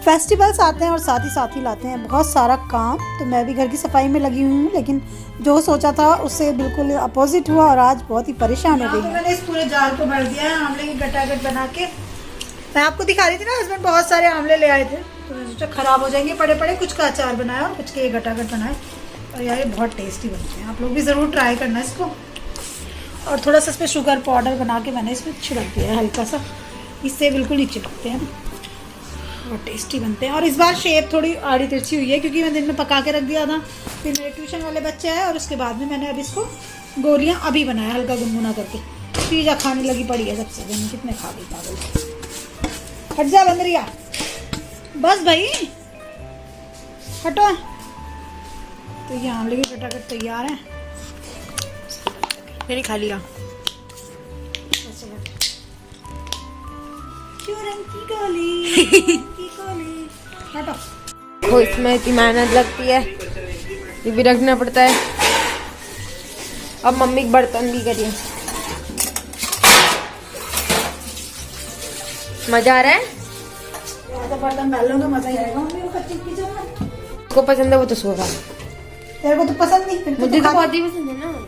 Festivals आते हैं और साथ ही लाते हैं बहुत सारा काम। तो मैं भी घर की सफाई में लगी हुई हूँ, लेकिन जो सोचा था उससे बिल्कुल अपोजिट हुआ और आज बहुत ही परेशान हो गई। तो मैंने इस पूरे जार को भर दिया है आंवले की गटागट बना के। मैं आपको दिखा रही थी ना, हस्बैंड बहुत सारे आंवले ले आए थे, तो मैंने सोचा खराब हो जाएंगे पड़े पड़े, कुछ का अचार बनाया और कुछ के गटागट बनाए। और यार ये बहुत टेस्टी बनते हैं, आप लोग भी ज़रूर ट्राई करना इसको। और थोड़ा सा इसमें शुगर पाउडर बना के मैंने इसमें छिड़क दिया है हल्का सा, इससे बिल्कुल नहीं चिपकते हैं, बहुत टेस्टी बनते हैं। और इस बार शेप थोड़ी आड़ी तिरछी हुई है क्योंकि मैं दिन में पका के रख दिया था, फिर मेरे ट्यूशन वाले बच्चे आए और उसके बाद में मैंने अब इसको गोलियां अभी बनाया हल्का गुनगुना करके। पिज़्ज़ा खाने लगी पड़ी है सबसे, दिन कितने खा गई पागल। हट जा बंदरिया, बस भाई हटो। तो ये आंवले की गटागट तैयार है, मैंने खा लिया। हटो। तो इसमें इतनी मेहनत लगती है, ये भी रखना पड़ता है। अब मम्मी बर्तन भी करिए। मजा आ रहा है, तो बर्तन डाल लो तो मजा ही आएगा। मम्मी वो कच्ची किचन में को पसंद है वो तो सोगा, तेरे को तो पसंद नहीं, फिर मुझे तो बहुत ही पसंद है ना।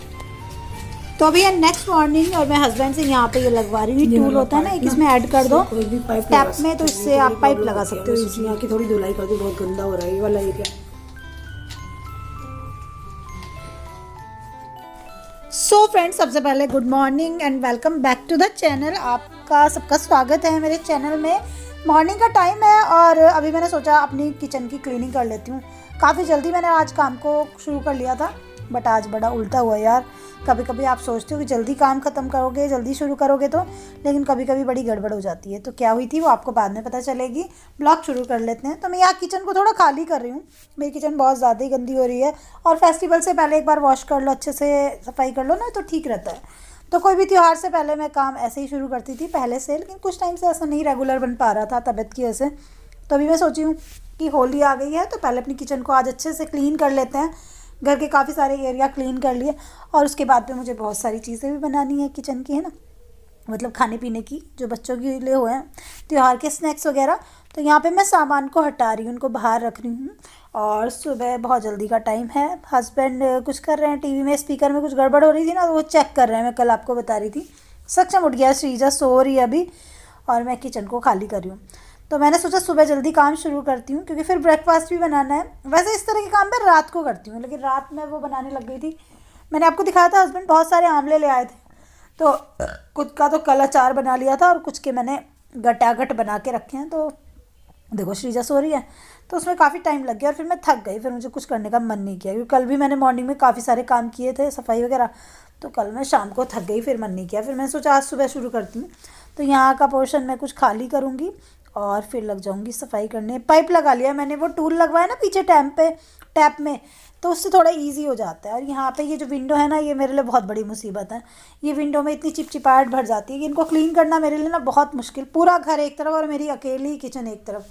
तो अभी है नेक्स्ट मॉर्निंग और मैं हस्बैंड से यहाँ पे ये लगवा रही हूँ। टूल होता है ना एक, इसमें ऐड कर दो टैप में, तो इससे आप पाइप लगा सकते हो। यहाँ की थोड़ी धुलाई कर दो, बहुत गंदा हो रहा है ये वाला एरिया। सो फ्रेंड्स, सबसे पहले good morning and welcome back to the channel. आपका सबका स्वागत है मेरे चैनल में। मॉर्निंग का टाइम है और अभी मैंने सोचा अपनी किचन की क्लीनिंग कर लेती हूँ। काफ़ी जल्दी मैंने आज काम को शुरू कर लिया था, बट आज बड़ा उल्टा हुआ यार। कभी कभी आप सोचते हो कि जल्दी काम ख़त्म करोगे, जल्दी शुरू करोगे तो, लेकिन कभी कभी बड़ी गड़बड़ हो जाती है। तो क्या हुई थी वो आपको बाद में पता चलेगी। ब्लॉग शुरू कर लेते हैं। तो मैं यहाँ किचन को थोड़ा खाली कर रही हूँ, मेरी किचन बहुत ज़्यादा ही गंदी हो रही है। और फेस्टिवल से पहले एक बार वॉश कर लो, अच्छे से सफाई कर लो ना, तो ठीक रहता है। तो कोई भी त्यौहार से पहले मैं काम ऐसे ही शुरू करती थी पहले से, लेकिन कुछ टाइम से ऐसा नहीं रेगुलर बन पा रहा था तबीयत की वजह से। तो अभी मैं सोची हूँ कि होली आ गई है तो पहले अपनी किचन को आज अच्छे से क्लीन कर लेते हैं। घर के काफ़ी सारे एरिया क्लीन कर लिए और उसके बाद में मुझे बहुत सारी चीज़ें भी बनानी है किचन की, है ना, मतलब खाने पीने की, जो बच्चों के लिए हुए हैं त्यौहार के स्नैक्स वगैरह। तो यहाँ पे मैं सामान को हटा रही हूँ, उनको बाहर रख रही हूँ। और सुबह बहुत जल्दी का टाइम है, हस्बैंड कुछ कर रहे हैं, टीवी में स्पीकर में कुछ गड़बड़ हो रही थी ना, तो वो चेक कर रहे हैं। मैं कल आपको बता रही थी, सक्षम उठ गया, श्रीजा सो रही है अभी और मैं किचन को खाली कर रही हूँ। तो मैंने सोचा सुबह जल्दी काम शुरू करती हूँ क्योंकि फिर ब्रेकफास्ट भी बनाना है। वैसे इस तरह के काम मैं रात को करती हूँ, लेकिन रात में वो बनाने लग गई थी। मैंने आपको दिखाया था हस्बैंड बहुत सारे आंवले ले आए थे, तो कुछ का तो कल अचार बना लिया था और कुछ के मैंने गटागट बना के रखे हैं। तो देखो श्रीजा सो रही है, तो उसमें काफ़ी टाइम लग गया और फिर मैं थक गई, फिर मुझे कुछ करने का मन नहीं किया क्योंकि कल भी मैंने मॉर्निंग में काफ़ी सारे काम किए थे, सफाई वगैरह। तो कल मैं शाम को थक गई, फिर मन नहीं किया। फिर मैंने सोचा आज सुबह शुरू करती हूँ। तो यहाँ का पोर्शन मैं कुछ खाली करूँगी और फिर लग जाऊँगी सफाई करने। पाइप लगा लिया मैंने, वो टूल लगवाया ना पीछे टैप में, तो उससे थोड़ा इजी हो जाता है। और यहाँ पे ये जो विंडो है ना, ये मेरे लिए बहुत बड़ी मुसीबत है। ये विंडो में इतनी चिपचिपाहट भर जाती है कि इनको क्लीन करना मेरे लिए ना बहुत मुश्किल। पूरा घर एक तरफ और मेरी अकेली किचन एक तरफ।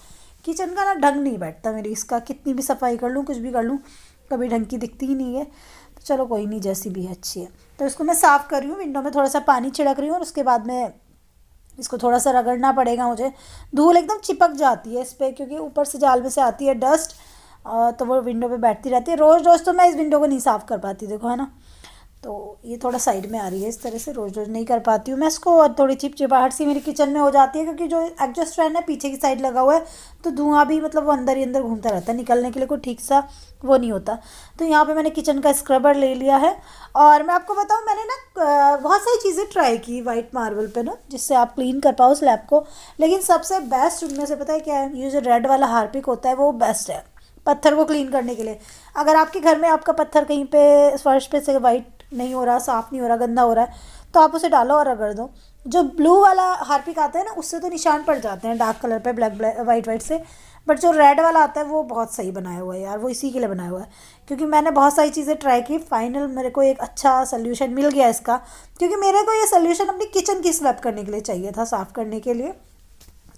किचन का ना ढंग नहीं बैठता मेरी, इसका कितनी भी सफाई कर लूँ, कुछ भी कर लूँ, कभी ढंग की दिखती ही नहीं है। तो चलो कोई नहीं, जैसी भी है अच्छी है। तो इसको मैं साफ़ कर रही हूँ, विंडो में थोड़ा सा पानी छिड़क रही हूँ और उसके बाद में इसको थोड़ा सा रगड़ना पड़ेगा मुझे। धूल एकदम चिपक जाती है इस पर क्योंकि ऊपर से जाल में से आती है डस्ट, तो वो विंडो पे बैठती रहती है। रोज़ रोज़ तो मैं इस विंडो को नहीं साफ़ कर पाती, देखो है ना। तो ये थोड़ा साइड में आ रही है इस तरह से, रोज़ रोज़ नहीं कर पाती हूँ मैं इसको। और थोड़ी चिपचिपाहट सी मेरी किचन में हो जाती है क्योंकि जो एग्जॉस्ट फैन है पीछे की साइड लगा हुआ है, तो धुआं भी मतलब वो अंदर ही अंदर घूमता रहता है, निकलने के लिए कोई ठीक सा वो नहीं होता। तो यहाँ पे मैंने किचन का स्क्रबर ले लिया है। और मैं आपको बताऊँ, मैंने ना बहुत सारी चीज़ें ट्राई की वाइट मार्बल पे ना, जिससे आप क्लीन कर पाओ स्लैब को, लेकिन सबसे बेस्ट उनमें से पता है क्या है, ये जो रेड वाला हार्पिक होता है वो बेस्ट है पत्थर को क्लीन करने के लिए। अगर आपके घर में आपका पत्थर कहीं पे फर्श पे से वाइट नहीं हो रहा, साफ़ नहीं हो रहा, गंदा हो रहा है, तो आप उसे डालो और रगड़ दो। जो ब्लू वाला हार्पिक आता है ना, उससे तो निशान पड़ जाते हैं डार्क कलर पे, ब्लैक ब्लैक वाइट से, बट जो रेड वाला आता है वो बहुत सही बनाया हुआ है यार, वो इसी के लिए बनाया हुआ है। क्योंकि मैंने बहुत सारी चीज़ें ट्राई की, फाइनल मेरे को एक अच्छा सोल्यूशन मिल गया इसका। क्योंकि मेरे को ये सोल्यूशन अपनी किचन की स्लैब करने के लिए चाहिए था, साफ़ करने के लिए,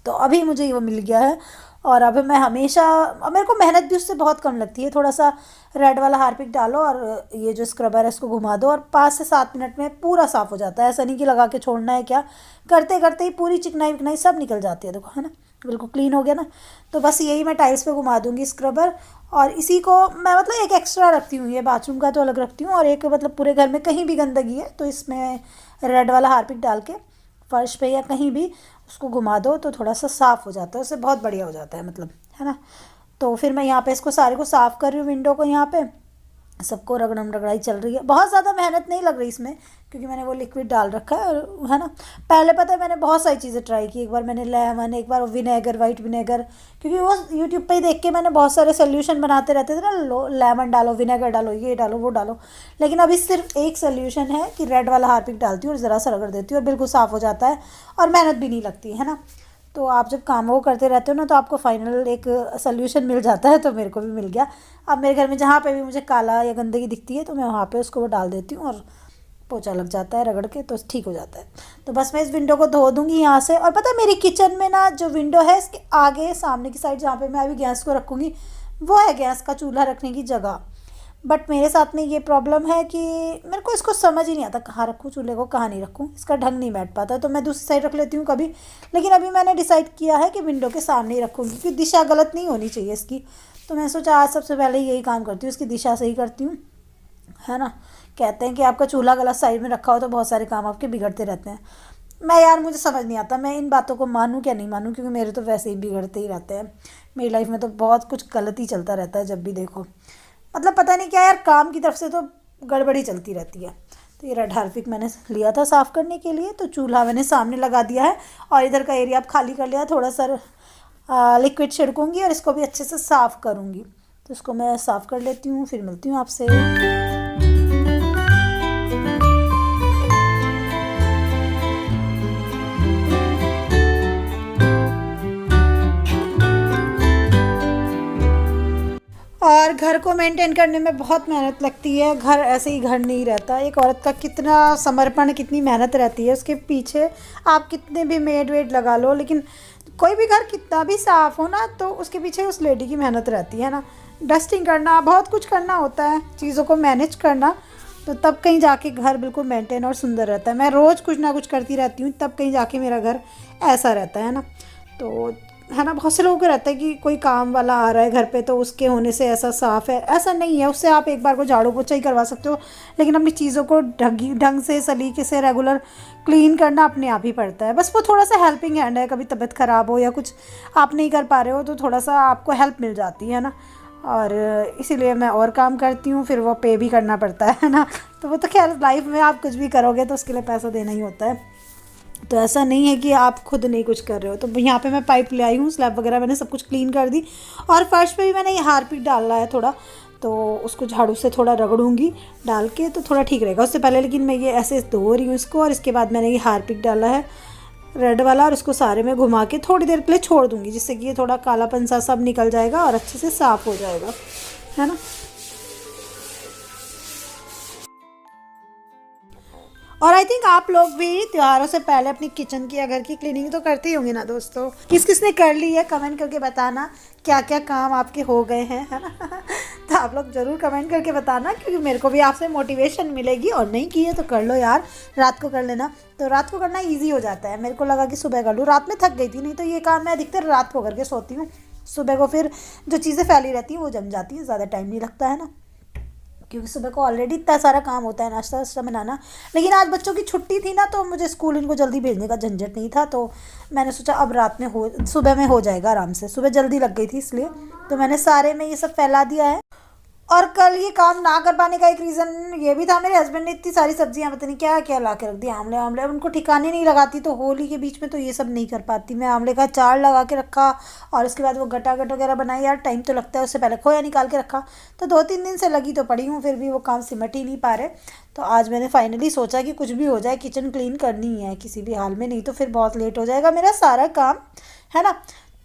तो अभी मुझे वो मिल गया है। और अब मैं हमेशा, मेरे को मेहनत भी उससे बहुत कम लगती है। थोड़ा सा रेड वाला हार्पिक डालो और ये जो स्क्रबर है इसको घुमा दो और 5 से 7 मिनट में पूरा साफ़ हो जाता है। ऐसा नहीं कि लगा के छोड़ना है, क्या करते करते ही पूरी चिकनाई विकनाई सब निकल जाती है, देखो है ना। बिल्कुल क्लीन हो गया ना। तो बस यही मैं टाइल्स पे घुमा दूँगी स्क्रबर। और इसी को मैं मतलब एक एक्स्ट्रा रखती हूँ, ये बाथरूम का तो अलग रखती हूँ, और एक मतलब पूरे घर में कहीं भी गंदगी है तो इसमें रेड वाला हार्पिक डाल के फर्श पे या कहीं भी उसको घुमा दो तो थोड़ा सा साफ़ हो जाता है, उससे बहुत बढ़िया हो जाता है मतलब, है ना। तो फिर मैं यहाँ पे इसको सारे को साफ़ कर रही हूँ, विंडो को यहाँ पे सबको रगड़म रगड़ाई चल रही है। बहुत ज़्यादा मेहनत नहीं लग रही इसमें, क्योंकि मैंने वो लिक्विड डाल रखा है, और है ना। पहले पता है मैंने बहुत सारी चीज़ें ट्राई की, एक बार मैंने लेमन, एक बार विनेगर, वाइट विनेगर, क्योंकि वो यूट्यूब पे ही देख के मैंने बहुत सारे सोल्यूशन बनाते रहते थे ना, लेमन डालो, विनेगर डालो, ये डालो, वो डालो। लेकिन अभी सिर्फ एक सोल्यूशन है कि रेड वाला हार्पिक डालती हूँ और ज़रा सा रगड़ देती हूँ और बिल्कुल साफ़ हो जाता है, और मेहनत भी नहीं लगती है ना। तो आप जब काम वो करते रहते हो ना तो आपको फाइनल एक सोल्यूशन मिल जाता है, तो मेरे को भी मिल गया। अब मेरे घर में जहाँ पे भी मुझे काला या गंदगी दिखती है तो मैं वहाँ पे उसको वो डाल देती हूँ और पोछा लग जाता है रगड़ के, तो ठीक हो जाता है। तो बस मैं इस विंडो को धो दूँगी यहाँ से। और पता है मेरी किचन में ना जो विंडो है इसके आगे सामने की साइड जहाँ पे मैं अभी गैस को रखूँगी वो है गैस का चूल्हा रखने की जगह। बट मेरे साथ में ये प्रॉब्लम है कि मेरे को इसको समझ ही नहीं आता कहाँ रखूँ चूल्हे को, कहाँ नहीं रखूँ, इसका ढंग नहीं बैठ पाता, तो मैं दूसरी साइड रख लेती हूँ कभी। लेकिन अभी मैंने डिसाइड किया है कि विंडो के सामने ही रखूँगी, क्योंकि दिशा गलत नहीं होनी चाहिए इसकी। तो मैं सोचा आज सबसे पहले यही काम करती हूँ, इसकी दिशा सही करती हूँ, है ना। कहते हैं कि आपका चूल्हा गलत साइड में रखा हो तो बहुत सारे काम आपके बिगड़ते रहते हैं। मैं यार मुझे समझ नहीं आता मैं इन बातों को मानूँ क्या नहीं मानूँ, क्योंकि मेरे तो वैसे ही बिगड़ते ही रहते हैं। मेरी लाइफ में तो बहुत कुछ गलत ही चलता रहता है जब भी देखो, मतलब पता नहीं क्या यार, काम की तरफ से तो गड़बड़ी चलती रहती है। तो ये रेड हार्पिक मैंने लिया था साफ़ करने के लिए, तो चूल्हा मैंने सामने लगा दिया है और इधर का एरिया अब खाली कर लिया, थोड़ा सा लिक्विड छिड़कूँगी और इसको भी अच्छे से साफ़ करूँगी। तो इसको मैं साफ़ कर लेती हूँ, फिर मिलती हूँ आपसे। और घर को मेंटेन करने में बहुत मेहनत लगती है, घर ऐसे ही घर नहीं रहता। एक औरत का कितना समर्पण, कितनी मेहनत रहती है उसके पीछे। आप कितने भी मेड वेड लगा लो, लेकिन कोई भी घर कितना भी साफ़ हो ना तो उसके पीछे उस लेडी की मेहनत रहती है ना। डस्टिंग करना, बहुत कुछ करना होता है, चीज़ों को मैनेज करना, तो तब कहीं जाके घर बिल्कुल मेंटेन और सुंदर रहता है। मैं रोज़ कुछ ना कुछ करती रहती हूँ, तब कहीं जाके मेरा घर ऐसा रहता है ना। तो है ना, बहुत से लोगों को रहता है कि कोई काम वाला आ रहा है घर पे तो उसके होने से ऐसा साफ़ है, ऐसा नहीं है। उससे आप एक बार को झाड़ू पोछा ही करवा सकते हो, लेकिन अपनी चीज़ों को ढंग से, सलीके से, रेगुलर क्लीन करना अपने आप ही पड़ता है। बस वो थोड़ा सा हेल्पिंग हैंड है, कभी तबीयत ख़राब हो या कुछ आप नहीं कर पा रहे हो तो थोड़ा सा आपको हेल्प मिल जाती है ना। और इसीलिए मैं और काम करती हूँ, फिर वो पे भी करना पड़ता है ना। तो वो तो खैर लाइफ में आप कुछ भी करोगे तो उसके लिए पैसा देना ही होता है। तो ऐसा नहीं है कि आप खुद नहीं कुछ कर रहे हो। तो यहाँ पे मैं पाइप ले आई हूँ, स्लैब वगैरह मैंने सब कुछ क्लीन कर दी, और फर्श पे भी मैंने ये हार्पिक डाला है थोड़ा, तो उसको झाड़ू से थोड़ा रगड़ूंगी डाल के तो थोड़ा ठीक रहेगा उससे पहले। लेकिन मैं ये ऐसे धो रही हूँ इसको, और इसके बाद मैंने ये हार्पिक डाला है रेड वाला, और इसको सारे में घुमा के थोड़ी देर के लिए छोड़ दूँगी, जिससे कि ये थोड़ा कालापन सा सब निकल जाएगा और अच्छे से साफ़ हो जाएगा, है ना। और आई थिंक आप लोग भी त्योहारों से पहले अपनी किचन की या घर की क्लीनिंग तो करते ही होंगे ना दोस्तों। किस किस ने कर ली है कमेंट करके बताना, क्या क्या काम आपके हो गए हैं, है ना। तो आप लोग ज़रूर कमेंट करके बताना, क्योंकि मेरे को भी आपसे मोटिवेशन मिलेगी। और नहीं की है तो कर लो यार, रात को कर लेना, तो रात को करना ईजी हो जाता है। मेरे को लगा कि सुबह कर लूँ, रात में थक गई थी, नहीं तो ये काम मैं अधिकतर रात को करके सोती हूँ। सुबह को फिर जो चीज़ें फैली रहती हैं वो जम जाती हैं, ज़्यादा टाइम नहीं लगता है ना, क्योंकि सुबह को ऑलरेडी इतना सारा काम होता है, नाश्ता वाश्ता बनाना। लेकिन आज बच्चों की छुट्टी थी ना, तो मुझे स्कूल इनको जल्दी भेजने का झंझट नहीं था, तो मैंने सोचा अब रात में सुबह में हो जाएगा आराम से। सुबह जल्दी लग गई थी इसलिए तो मैंने सारे में ये सब फैला दिया है। और कल ये काम ना कर पाने का एक रीज़न ये भी था, मेरे हस्बैंड ने इतनी सारी सब्जियां पता नहीं क्या क्या ला के रख दी, आंवले आंवले, उनको ठिकाने नहीं लगाती, तो होली के बीच में तो ये सब नहीं कर पाती। मैं आंवले का अचार लगा के रखा, और उसके बाद वो गटागट वगैरह बनाई, यार टाइम तो लगता है। उससे पहले खोया निकाल के रखा, तो 2-3 दिन से लगी तो पड़ी हूँ, फिर भी वो काम सिमट ही नहीं पा रहे। तो आज मैंने फाइनली सोचा कि कुछ भी हो जाए किचन क्लीन करनी ही है किसी भी हाल में, नहीं तो फिर बहुत लेट हो जाएगा मेरा सारा काम, है ना।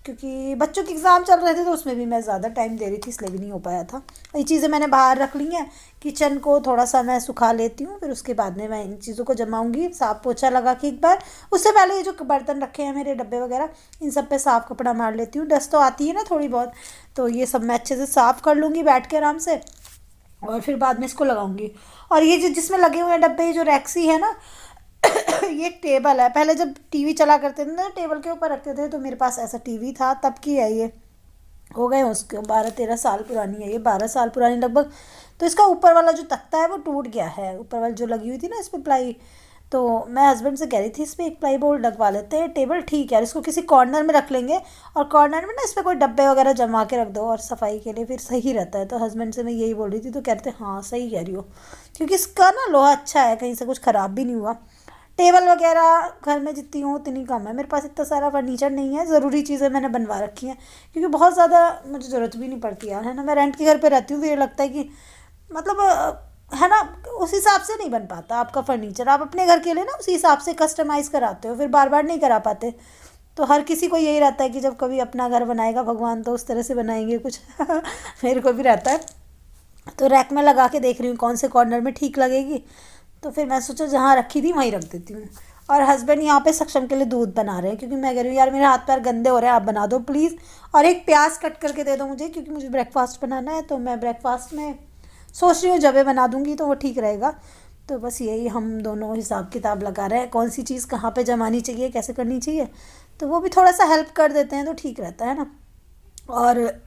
क्योंकि बच्चों के एग्ज़ाम चल रहे थे तो उसमें भी मैं ज़्यादा टाइम दे रही थी, इसलिए भी नहीं हो पाया था। ये चीज़ें मैंने बाहर रख ली हैं, किचन को थोड़ा सा मैं सुखा लेती हूँ, फिर उसके बाद में मैं इन चीज़ों को जमाऊँगी, साफ़ पोछा लगा के एक बार। उससे पहले ये जो बर्तन रखे हैं मेरे डब्बे वगैरह, इन सब पे साफ़ कपड़ा मार लेती हूँ, डस्ट तो आती है ना थोड़ी बहुत, तो ये सब मैं अच्छे से साफ़ कर लूँगी बैठ के आराम से, और फिर बाद में इसको लगाऊंगी। और ये जो जिसमें लगे हुए हैं डब्बे, जो रैक्सी है ना, ये एक टेबल है। पहले जब टीवी चला करते थे ना टेबल के ऊपर रखते थे, तो मेरे पास ऐसा टीवी था, तब की है ये। हो गए उसके 12-13 साल पुरानी है ये, 12 साल पुरानी लगभग। तो इसका ऊपर वाला जो तख्ता है वो टूट गया है, ऊपर वाली जो लगी हुई थी ना इस पर प्लाई। तो मैं हस्बैंड से कह रही थी इस पर एक प्लाई बोर्ड लगवा लेते हैं। टेबल ठीक है, इसको किसी कॉर्नर में रख लेंगे, और कॉर्नर में ना इस पर कोई डब्बे वगैरह जमा के रख दो, और सफाई के लिए फिर सही रहता है। तो हस्बैंड से मैं यही बोल रही थी, तो कह रहे थे हाँ सही कह रही हो, क्योंकि इसका ना लोहा अच्छा है, कहीं से कुछ ख़राब भी नहीं हुआ। टेबल वगैरह घर में जितनी हो उतनी कम है, मेरे पास इतना सारा फर्नीचर नहीं है। ज़रूरी चीज़ें मैंने बनवा रखी हैं, क्योंकि बहुत ज़्यादा मुझे ज़रूरत भी नहीं पड़ती यार, है ना। मैं रेंट के घर पे रहती हूँ, तो ये लगता है कि मतलब है ना, उस हिसाब से नहीं बन पाता आपका फर्नीचर। आप अपने घर के लिए ना उसी हिसाब से कस्टमाइज़ कराते हो, फिर बार बार नहीं करा पाते। तो हर किसी को यही रहता है कि जब कभी अपना घर बनाएगा भगवान तो उस तरह से बनाएंगे कुछ मेरे को भी रहता है। तो रैक में लगा के देख रही हूँ कौन से कॉर्नर में ठीक लगेगी। तो फिर मैं सोचा जहाँ रखी थी वहीं रख देती हूँ। और हस्बैंड यहाँ पे सक्षम के लिए दूध बना रहे हैं, क्योंकि मैं कह रही हूँ यार मेरे हाथ पैर गंदे हो रहे हैं, आप बना दो प्लीज़। और एक प्याज कट करके दे दो मुझे, क्योंकि मुझे ब्रेकफास्ट बनाना है। तो मैं ब्रेकफास्ट में सोच रही हूँ जबे बना दूँगी तो वो ठीक रहेगा। तो बस यही हम दोनों हिसाब किताब लगा रहे हैं, कौन सी चीज़ कहाँ पे जमानी चाहिए, कैसे करनी चाहिए। तो वो भी थोड़ा सा हेल्प कर देते हैं तो ठीक रहता है ना। और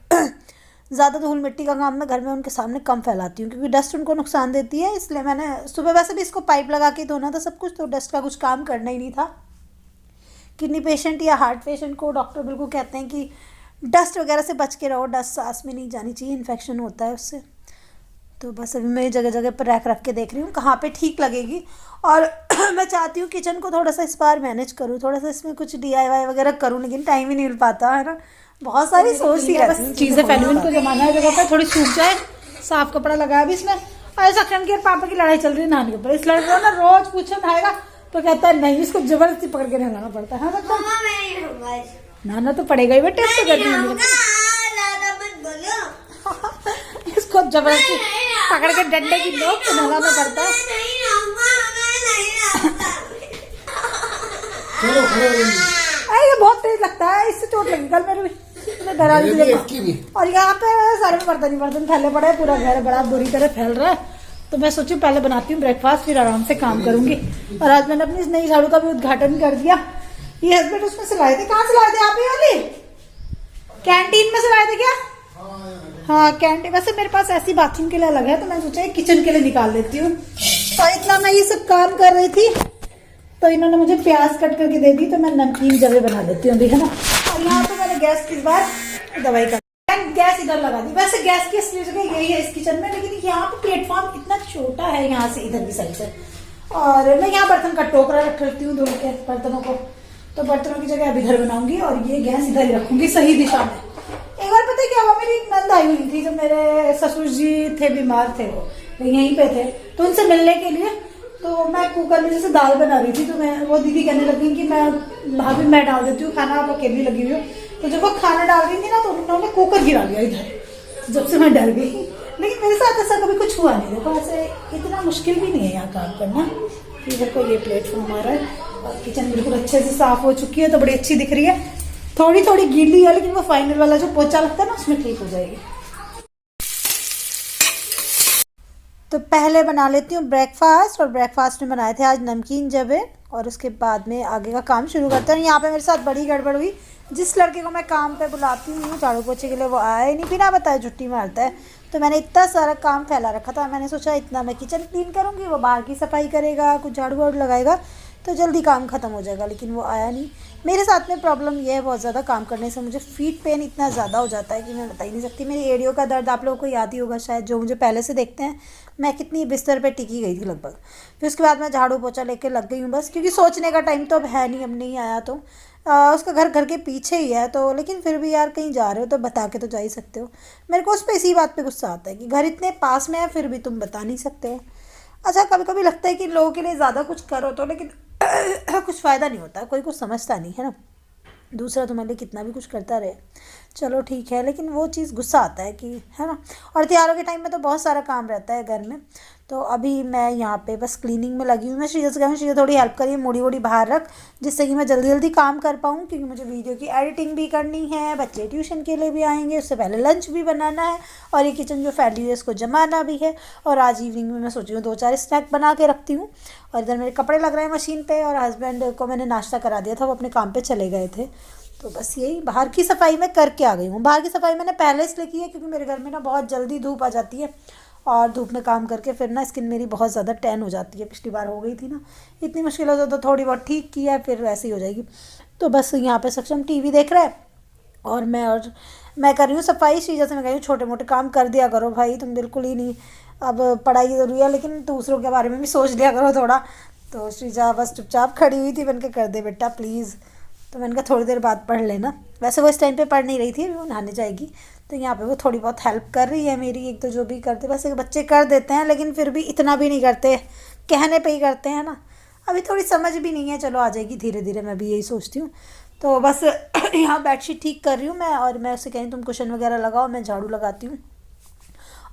ज़्यादा धूल मिट्टी का काम मैं घर में उनके सामने कम फैलाती हूँ, क्योंकि डस्ट उनको नुकसान देती है। इसलिए मैंने सुबह वैसे भी इसको पाइप लगा के धोना था सब कुछ, तो डस्ट का कुछ काम करना ही नहीं था। किडनी पेशेंट या हार्ट पेशेंट को डॉक्टर बिल्कुल कहते हैं कि डस्ट वगैरह से बच के रहो, डस्ट सांस में नहीं जानी चाहिए, इन्फेक्शन होता है उससे। तो बस अभी मैं जगह जगह पर रख के देख रही हूँ कहाँ पे ठीक लगेगी। और मैं चाहती हूँ किचन को थोड़ा सा इस बार मैनेज करूँ, थोड़ा सा इसमें कुछ DIY वगैरह करूँ, लेकिन टाइम ही नहीं मिल पाता है ना। बहुत सारी सोचती रहती हूँ, चीजें फैली हुई, इनको जमाना है जगह पे, थोड़ी सूख जाए। साफ कपड़ा लगाया अभी इसमें। और सक्षम की और पापा की लड़ाई चल रही है नानी के ऊपर। इस लड़के को ना रोज पूछो नहाएगा तो कहता है नहीं, इसको जबरदस्ती पकड़ के नहलाना पड़ता है। नहाना तो पड़ेगा ही, बेटे टेस्ट करनी है इसको जबरदस्ती पकड़ के डंडे की नोक पे नहलाना पड़ता है। ये बहुत तेज लगता है, इससे चोट लगी कल मेरे भी, डरा भी। और यहाँ पे सारे में बर्तन फैले पड़े हैं, पूरा घर बड़ा बुरी तरह फैल रहा है। तो मैं सोची पहले बनाती हूँ ब्रेकफास्ट, फिर आराम से काम करूंगी। और आज मैंने अपनी इस नई झाड़ू का भी उद्घाटन कर दिया। ये हस्बैंड उसमें से लाए थे, कहाँ से लाए थे आप? ये वाली कैंटीन में से लाए थे क्या? हाँ कैंटीन। वैसे मेरे पास ऐसी बाथरूम के लिए अलग है, तो मैं सोचा किचन के लिए निकाल लेती हूँ। तो इतना मैं ये सब काम कर रही थी तो इन्होंने मुझे प्याज कट करके दे दी, तो मैं नमकीन जवे बना लेती हूँ अभी, है ना। और यहाँ पे मैंने गैस इस बार दवाई का गैस इधर लगा दी। वैसे गैस की असली जगह यही है इस किचन में, लेकिन यहाँ पे प्लेटफॉर्म इतना छोटा है यहाँ से इधर की साइड से। और मैं यहाँ बर्तन का टोकरा रख लेती हूँ धो के बर्तनों को। तो बर्तनों की जगह अब इधर बनाऊंगी और ये गैस इधर ही रखूंगी सही दिशा में। एक बार पता है क्या हुआ, मेरी नंद आई हुई थी जब मेरे ससुर जी थे, बीमार थे, वो यहीं पे थे। तो उनसे मिलने के लिए तो मैं कुकर में जैसे दाल बना रही थी, तो मैं वो दीदी कहने लगी कि मैं भाभी मैं डाल देती हूँ खाना, आप अकेली लगी हुई हो। तो जब वो खाना डाल रही थी ना तो उन्होंने कुकर गिरा दिया इधर। जब से मैं डर गई, लेकिन मेरे साथ ऐसा कभी कुछ हुआ नहीं। देखो ऐसे इतना मुश्किल भी नहीं है यहाँ काम करना। इधर को ये प्लेटफॉर्म आ रहा है और किचन बिल्कुल अच्छे से साफ हो चुकी है, तो बड़ी अच्छी दिख रही है। थोड़ी थोड़ी गीली है, लेकिन वो फाइनल वाला जो पोछा लगता है ना उसमें ठीक हो जाएगी। तो पहले बना लेती हूँ ब्रेकफास्ट, और ब्रेकफास्ट में बनाए थे आज नमकीन जवे, और उसके बाद में आगे का काम शुरू करते हैं। यहाँ पे मेरे साथ बड़ी गड़बड़ हुई। जिस लड़के को मैं काम पे बुलाती हूँ झाड़ू पोछे के लिए, वो आया ही नहीं, बिना बताए छुट्टी मारता है। तो मैंने इतना सारा काम फैला रखा था, मैंने सोचा इतना मैं किचन क्लीन करूँगी, वो बाहर की सफाई करेगा, कुछ झाड़ू वाड़ू लगाएगा, तो जल्दी काम ख़त्म हो जाएगा। लेकिन वो आया नहीं। मेरे साथ में प्रॉब्लम ये है, बहुत ज़्यादा काम करने से मुझे फीट पेन इतना ज़्यादा हो जाता है कि मैं बता ही नहीं सकती। मेरी एड़ियों का दर्द आप लोगों को याद ही होगा शायद, जो मुझे पहले से देखते हैं। मैं कितनी बिस्तर पे टिकी गई थी लगभग। फिर उसके बाद मैं झाड़ू पोछा लेके लग गई हूँ बस, क्योंकि सोचने का टाइम तो अब है नहीं, अब नहीं आया तो उसका घर के पीछे ही है। तो लेकिन फिर भी यार कहीं जा रहे हो तो बता के तो जा ही सकते हो। मेरे को उस पर इसी बात पे गुस्सा आता है कि घर इतने पास में है फिर भी तुम बता नहीं सकते हो। अच्छा कभी कभी लगता है कि लोगों के लिए ज़्यादा कुछ करो तो, लेकिन कुछ फ़ायदा नहीं होता, कोई कुछ समझता नहीं है ना। दूसरा तुम्हारे लिए कितना भी कुछ करता रहे, चलो ठीक है, लेकिन वो चीज़ गुस्सा आता है कि, है ना। और त्योहारों के टाइम में तो बहुत सारा काम रहता है घर में। तो अभी मैं यहाँ पे बस क्लीनिंग में लगी हूँ। मैं श्रीजा से कहूँ, श्रीजा थोड़ी हेल्प करिए, मुड़ी वुड़ी बाहर रख, जिससे कि मैं जल्दी जल्दी काम कर पाऊँ, क्योंकि मुझे वीडियो की एडिटिंग भी करनी है, बच्चे ट्यूशन के लिए भी आएंगे, उससे पहले लंच भी बनाना है, और ये किचन जो फैली हुई है इसको जमाना भी है। और आज इवनिंग में मैं सोच रही हूँ 2-4 स्नैक बना के रखती हूँ। और इधर मेरे कपड़े लग रहे हैं मशीन पर, और हस्बैंड को मैंने नाश्ता करा दिया था, वो अपने काम पर चले गए थे। तो बस यही बाहर की सफाई मैं करके आ गई हूँ। बाहर की सफाई मैंने पहले इसलिए की है क्योंकि मेरे घर में ना बहुत जल्दी धूप आ जाती है, और धूप में काम करके फिर ना स्किन मेरी बहुत ज़्यादा टैन हो जाती है। पिछली बार हो गई थी ना, इतनी मुश्किल हो जाती, तो थोड़ी बहुत ठीक की है, फिर वैसे ही हो जाएगी। तो बस यहाँ पे सक्षम टीवी देख रहा है, और मैं कर रही हूँ सफाई। श्रीजा से मैं कह रही हूँ छोटे मोटे काम कर दिया करो भाई, तुम बिल्कुल ही नहीं। अब पढ़ाई ज़रूरी है, लेकिन दूसरों के बारे में भी सोच लिया करो थोड़ा। तो श्रीजा बस चुपचाप खड़ी हुई थी, मैंने कहा कर दे बेटा प्लीज़। तो मैंने कहा थोड़ी देर बाद पढ़ लेना। वैसे वो इस टाइम पे पढ़ नहीं रही थी, वो नहाने जाएगी। तो यहाँ पे वो थोड़ी बहुत हेल्प कर रही है मेरी, एक तो जो भी करते, वैसे बच्चे कर देते हैं, लेकिन फिर भी इतना भी नहीं करते, कहने पे ही करते हैं ना। अभी थोड़ी समझ भी नहीं है, चलो आ जाएगी धीरे धीरे, मैं भी यही सोचती हूँ। तो बस यहाँ बेडशीट ठीक कर रही हूँ मैं, और मैं उससे कहीं तुम कुशन वगैरह लगाओ, मैं झाड़ू लगाती हूँ।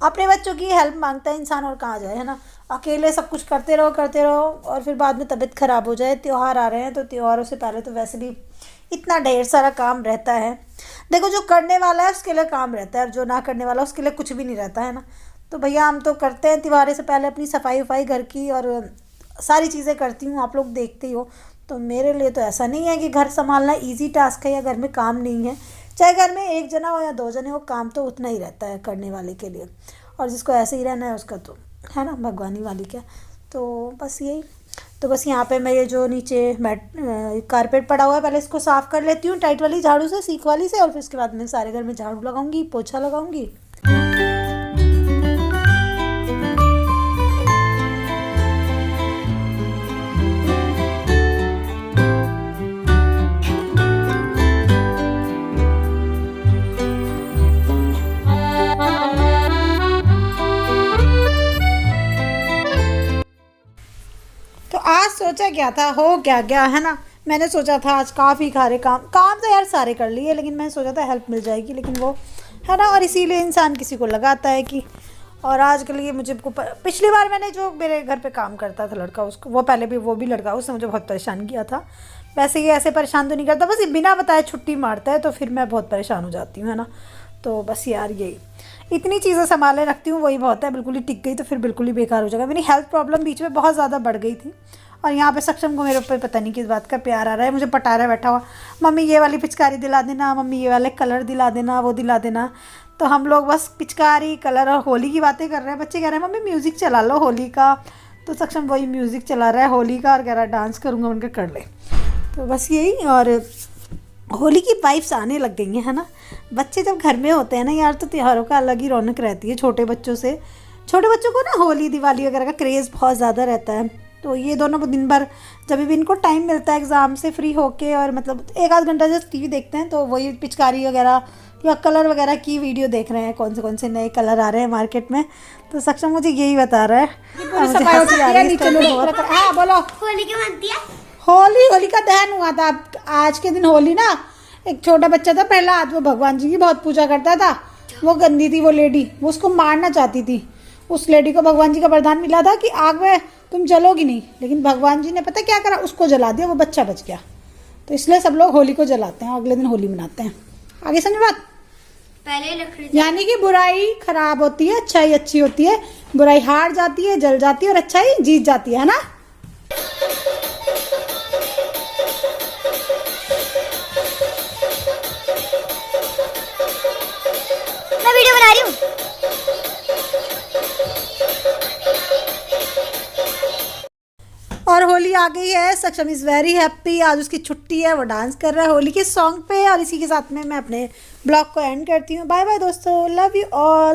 अपने बच्चों की हेल्प मांगता है इंसान, और कहाँ जाए, है ना। अकेले सब कुछ करते रहो, और फिर बाद में तबीयत ख़राब हो जाए। त्यौहार आ रहे हैं, तो त्योहारों से पहले तो वैसे भी इतना ढेर सारा काम रहता है। देखो, जो करने वाला है उसके लिए काम रहता है, और जो ना करने वाला उसके लिए कुछ भी नहीं रहता है ना। तो भैया हम तो करते हैं त्योहार से पहले अपनी सफाई वफाई घर की, और सारी चीज़ें करती हूँ, आप लोग देखते ही हो। तो मेरे लिए तो ऐसा नहीं है कि घर संभालना ईजी टास्क है या घर में काम नहीं है। चाहे घर में 1 जना हो या 2 जने हो, काम तो उतना ही रहता है करने वाले के लिए। और जिसको ऐसे ही रहना है उसका तो, है ना, भगवानी वाली क्या। तो बस यही। तो बस यहाँ पे मैं ये जो नीचे कारपेट पड़ा हुआ है, पहले इसको साफ़ कर लेती हूँ टाइट वाली झाड़ू से, सीख वाली से, और फिर उसके बाद मैं सारे घर में झाड़ू लगाऊंगी, पोछा लगाऊंगी। तो आज सोचा क्या था, हो क्या गया, है ना। मैंने सोचा था आज काफ़ी सारे काम तो यार सारे कर लिए, लेकिन मैंने सोचा था हेल्प मिल जाएगी, लेकिन वो, है ना, और इसीलिए इंसान किसी को लगाता है कि। और आज के लिए मुझे पिछली बार मैंने जो मेरे घर पे काम करता था लड़का, उसको वो पहले भी वो भी लड़का, उसने मुझे बहुत परेशान किया था। वैसे ये ऐसे परेशान तो नहीं करता, बस बिना बताए छुट्टी मारता है, तो फिर मैं बहुत परेशान हो जाती हूँ, है ना। तो बस यार यही इतनी चीज़ें संभाले रखती हूँ, वही बहुत है। बिल्कुल ही टिक गई तो फिर बिल्कुल ही बेकार हो जाएगा। मेरी हेल्थ प्रॉब्लम बीच में बहुत ज़्यादा बढ़ गई थी, और यहाँ पे सक्षम को मेरे ऊपर पता नहीं किस बात का प्यार आ रहा है, मुझे पटा रहा है बैठा हुआ, मम्मी ये वाली पिचकारी दिला देना, मम्मी ये वाले कलर दिला देना, वो दिला देना। तो हम लोग बस पिचकारी, कलर और होली की बातें कर रहे हैं। बच्चे कह रहे हैं मम्मी म्यूज़िक चला लो होली का, तो सक्षम वही म्यूज़िक चला रहा है होली का, और कह रहा है डांस करूँगा, उनके कर ले। तो बस यही। और होली की वाइब्स आने लग गई हैं, है ना। बच्चे जब घर में होते हैं ना यार, तो त्योहारों का अलग ही रौनक रहती है। छोटे बच्चों को ना होली दिवाली वगैरह का क्रेज़ बहुत ज़्यादा रहता है। तो ये दोनों दिन भर जब भी इनको टाइम मिलता है एग्ज़ाम से फ्री होके, और मतलब 1-8 घंटा जब टीवी देखते हैं, तो वही पिचकारी वगैरह या कलर वगैरह की वीडियो देख रहे हैं, कौन से नए कलर आ रहे हैं मार्केट में। तो सक्षम मुझे यही बता रहा है। हाँ बोलो। होली क्यों बनती है? होली का दहन हुआ था आज के दिन। होली ना, एक छोटा बच्चा था प्रहलाद, वो भगवान जी की बहुत पूजा करता था। वो गंदी थी वो लेडी, वो उसको मारना चाहती थी। उस लेडी को भगवान जी का वरदान मिला था कि आग में तुम जलोगी नहीं, लेकिन भगवान जी ने पता क्या करा, उसको जला दिया, वो बच्चा बच गया। तो इसलिए सब लोग होली को जलाते हैं, अगले दिन होली मनाते हैं। आगे समझ बात। पहले लकड़ी, यानी कि बुराई खराब होती है, अच्छाई अच्छी होती है। बुराई हार जाती है, जल जाती है, और अच्छाई जीत जाती है ना। मैं वीडियो बना रही हूँ। और होली आ गई है, सक्षम इज़ वेरी हैप्पी। आज उसकी छुट्टी है, वो डांस कर रहा है होली के सॉन्ग पे। और इसी के साथ में मैं अपने ब्लॉग को एंड करती हूँ। बाय बाय दोस्तों, लव यू ऑल।